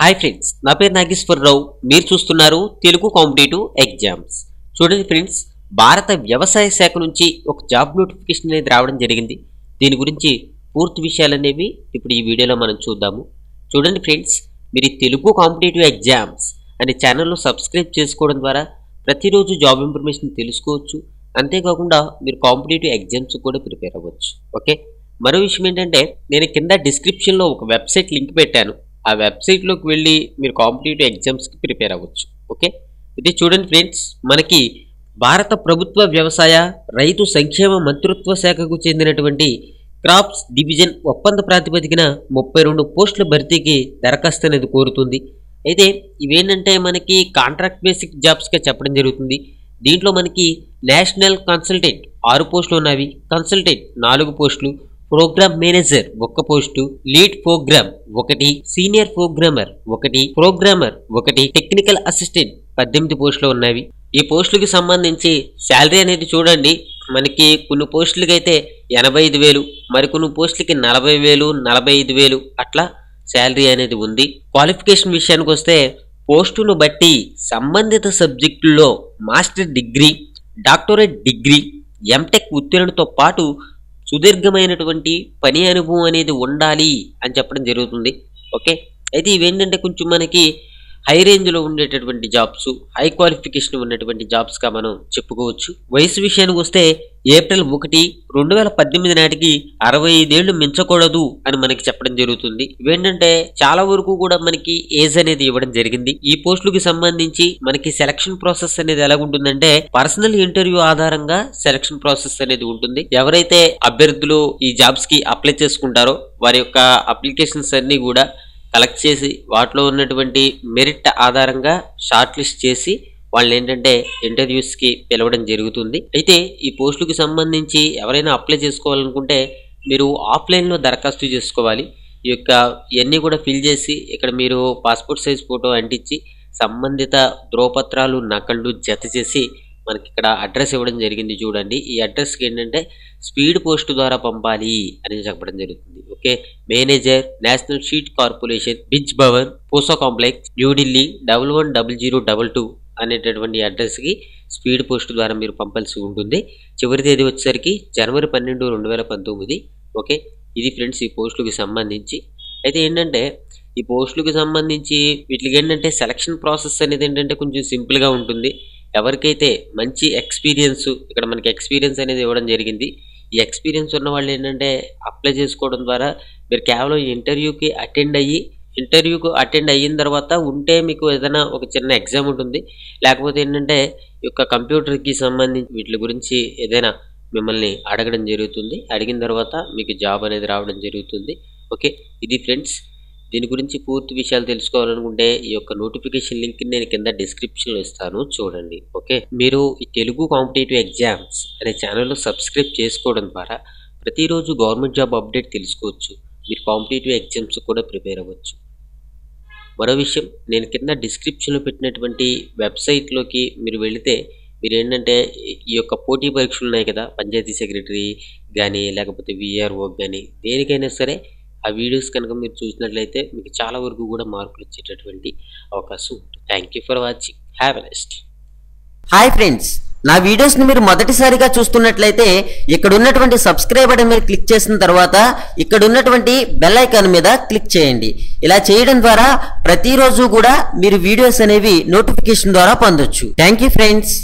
Hi friends, నా పేరు నాగేశ్వరరావు. మీరు చూస్తున్నారు తెలుగు కాంపిటేటివ్ ఎగ్జామ్స్. చూడండి ఫ్రెండ్స్, భారత వ్యవసాయ శాఖ నుంచి ఒక జాబ్ నోటిఫికేషన్ అనేది రావడం జరిగింది. దీని గురించి పూర్తి విషయాలు అనేవి ఇప్పుడు ఈ వీడియోలో మనం చూద్దాము. చూడండి ఫ్రెండ్స్, మీరు తెలుగు కాంపిటేటివ్ ఎగ్జామ్స్ అనే ఛానల్ను సబ్స్క్రైబ్ చేసుకోవడం ద్వారా ప్రతిరోజు జాబ్ ఇన్ఫర్మేషన్ తెలుసుకోవచ్చు. అంతేకాకుండా మీరు కాంపిటేటివ్ ఎగ్జామ్స్ కూడా ప్రిపేర్ అవ్వచ్చు. ఓకే, మరో విషయం ఏంటంటే, నేను కింద డిస్క్రిప్షన్లో ఒక వెబ్సైట్ లింక్ పెట్టాను. ఆ వెబ్సైట్లోకి వెళ్ళి మీరు కాంపిటేటివ్ ఎగ్జామ్స్కి ప్రిపేర్ అవ్వచ్చు. ఓకే, ఇది చూడండి ఫ్రెండ్స్, మనకి భారత ప్రభుత్వ వ్యవసాయ రైతు సంక్షేమ మంత్రిత్వ శాఖకు చెందినటువంటి క్రాప్స్ డివిజన్ ఒప్పంద ప్రాతిపదికన 32 పోస్టుల భర్తీకి దరఖాస్తు అనేది కోరుతుంది. అయితే ఇవేంటంటే మనకి కాంట్రాక్ట్ బేసిక్ జాబ్స్గా చెప్పడం జరుగుతుంది. దీంట్లో మనకి నేషనల్ కన్సల్టెంట్ 6 పోస్టులు ఉన్నవి, కన్సల్టెంట్ 4 పోస్టులు, programme manager 1 post, lead programme 1, senior programmer 1, programmer 1, technical assistant 18 పోస్టులు ఉన్నవి. ఈ పోస్టులకి సంబంధించి శాలరీ అనేది చూడండి, మనకి కొన్ని పోస్టులకి అయితే 85,000, మరికొన్ని పోస్టులకి 40,000, 45,000 అట్లా శాలరీ అనేది ఉంది. క్వాలిఫికేషన్ విషయానికి వస్తే పోస్టును బట్టి సంబంధిత సబ్జెక్టుల్లో master degree, doctorate degree, MTech ఉత్తీర్ణతో పాటు సుదీర్ఘమైనటువంటి పని అనుభవం అనేది ఉండాలి అని చెప్పడం జరుగుతుంది. ఓకే, అయితే ఇవేంటంటే కొంచెం మనకి హై రేంజ్లో ఉండేటటువంటి జాబ్స్, హై క్వాలిఫికేషన్ ఉన్నటువంటి జాబ్స్గా మనం చెప్పుకోవచ్చు. వయసు విషయానికి వస్తే ఏప్రిల్ 1, 2018 నాటికి 65 ఏళ్లు మించకూడదు అని మనకి చెప్పడం జరుగుతుంది. ఇవేంటంటే చాలా వరకు కూడా మనకి ఏజ్ అనేది ఇవ్వడం జరిగింది. ఈ పోస్టులకు సంబంధించి మనకి సెలక్షన్ ప్రాసెస్ అనేది ఎలా ఉంటుందంటే, పర్సనల్ ఇంటర్వ్యూ ఆధారంగా సెలక్షన్ ప్రాసెస్ అనేది ఉంటుంది. ఎవరైతే అభ్యర్థులు ఈ జాబ్స్ కి అప్లై చేసుకుంటారో వారి యొక్క అప్లికేషన్స్ అన్ని కూడా కలెక్ట్ చేసి వాటిలో ఉన్నటువంటి మెరిట్ ఆధారంగా షార్ట్ లిస్ట్ చేసి వాళ్ళు ఏంటంటే ఇంటర్వ్యూస్కి పిలవడం జరుగుతుంది. అయితే ఈ పోస్టులకు సంబంధించి ఎవరైనా అప్లై చేసుకోవాలనుకుంటే మీరు ఆఫ్లైన్లో దరఖాస్తు చేసుకోవాలి. ఈ యొక్క ఇవన్నీ కూడా ఫిల్ చేసి ఇక్కడ మీరు పాస్పోర్ట్ సైజ్ ఫోటో అంటించి సంబంధిత ధ్రువపత్రాలు నకళ్ళు జత చేసి మనకి ఇక్కడ అడ్రస్ ఇవ్వడం జరిగింది. చూడండి, ఈ అడ్రస్కి ఏంటంటే స్పీడ్ పోస్ట్ ద్వారా పంపాలి అని చెప్పడం జరుగుతుంది. Okay, manager, national seed corporation, Beej Bhawan, Pusa complex, New Delhi 110022 అనేటటువంటి అడ్రస్కి స్పీడ్ పోస్ట్ ద్వారా మీరు పంపాల్సి ఉంటుంది. చివరి తేదీ వచ్చేసరికి జనవరి 12, 2019. ఓకే, ఇది ఫ్రెండ్స్ ఈ పోస్టులకు సంబంధించి. అయితే ఏంటంటే ఈ పోస్టులకు సంబంధించి వీటికి ఏంటంటే సెలక్షన్ ప్రాసెస్ అనేది ఏంటంటే కొంచెం సింపుల్గా ఉంటుంది. ఎవరికైతే మంచి ఎక్స్పీరియన్స్, ఇక్కడ మనకి ఎక్స్పీరియన్స్ అనేది ఇవ్వడం జరిగింది. ఈ ఎక్స్పీరియన్స్ ఉన్న వాళ్ళు ఏంటంటే అప్లై చేసుకోవడం ద్వారా మీరు కేవలం ఇంటర్వ్యూకి అటెండ్ అయిన తర్వాత ఉంటే మీకు ఏదైనా ఒక చిన్న ఎగ్జామ్ ఉంటుంది, లేకపోతే ఏంటంటే ఈ యొక్క కంప్యూటర్కి సంబంధించి వీటి గురించి ఏదైనా మిమ్మల్ని అడగడం జరుగుతుంది. అడిగిన తర్వాత మీకు జాబ్ అనేది రావడం జరుగుతుంది. ఓకే, ఇది ఫ్రెండ్స్, దీని గురించి పూర్తి విషయాలు తెలుసుకోవాలనుకుంటే ఈ యొక్క నోటిఫికేషన్ లింక్ నేను కింద డిస్క్రిప్షన్లో ఇస్తాను, చూడండి. ఓకే, మీరు ఈ తెలుగు కాంపిటేటివ్ ఎగ్జామ్స్ అనే ఛానల్లో సబ్స్క్రైబ్ చేసుకోవడం ద్వారా ప్రతిరోజు గవర్నమెంట్ జాబ్ అప్డేట్ తెలుసుకోవచ్చు. మీరు కాంపిటేటివ్ ఎగ్జామ్స్ కూడా ప్రిపేర్ అవ్వచ్చు. మరో విషయం, నేను కింద డిస్క్రిప్షన్లో పెట్టినటువంటి వెబ్సైట్లోకి మీరు వెళితే మీరు ఏంటంటే ఈ యొక్క పోటీ పరీక్షలు ఉన్నాయి కదా, పంచాయతీ సెక్రటరీ కానీ లేకపోతే విఆర్ఓ కానీ దేనికైనా సరే ఆ వీడియోస్ కనుక మీరు చూసినట్లయితే మీకు చాలా వరకు కూడా మార్కులు వచ్చేటటువంటి అవకాశం ఉంటుంది. Thank you for watching. Have a nice day. Hi friends, నా వీడియోస్ని మీరు మొదటిసారిగా చూస్తున్నట్లయితే ఇక్కడ ఉన్నటువంటి సబ్స్క్రైబ్ బటన్ మీద క్లిక్ చేసిన తర్వాత ఇక్కడ ఉన్నటువంటి బెల్ ఐకాన్ మీద క్లిక్ చేయండి. ఇలా చేయడం ద్వారా ప్రతిరోజు కూడా మీరు వీడియోస్ అనేవి నోటిఫికేషన్ ద్వారా పొందొచ్చు. Thank you friends.